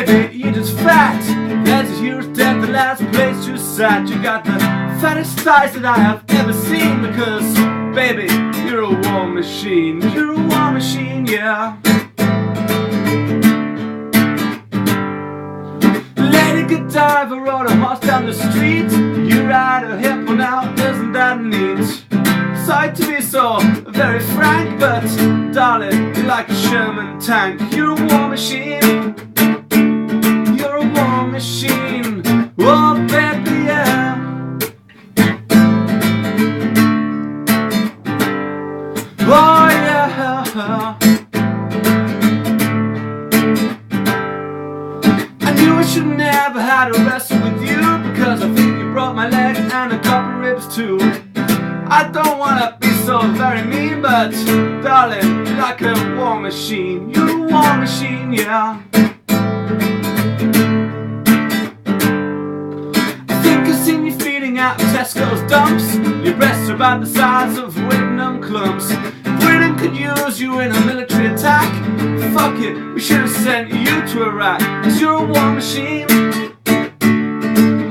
baby, you're just fat. There's a huge debt, the last place you sat. You got the fattest thighs that I have ever seen. Because, baby, you're a war machine. You're a war machine, yeah. Lady Godiva rode a horse down the street. You ride a hippo now, isn't that neat? Sorry to be so very frank, but darling, you're like a Sherman tank. You're a war machine. You're a war machine. Oh baby, yeah. Oh yeah. I knew I should never had to wrestle with you, because I think you broke my leg and a couple ribs too. I don't wanna be so very mean, but darling, you're like a war machine. You're a war machine, yeah. I think I've seen you feeding out Tesco's dumps. Your breasts are about the size of Whitnam clumps. Britain could use you in a military attack. Fuck it, we should have sent you to Iraq. 'Cause you're a war machine.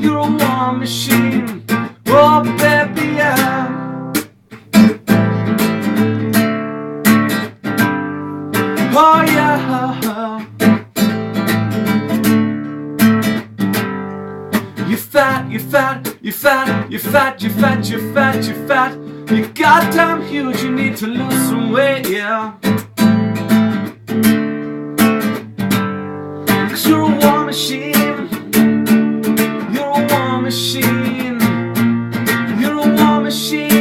You're a war machine. Oh baby, yeah. Oh yeah. You're fat, you're fat, you're fat, you're fat, you're fat, you're fat, you're fat. You're goddamn huge, you need to lose some weight, yeah. 'Cause you're a war machine. You're a war machine. You're a war machine.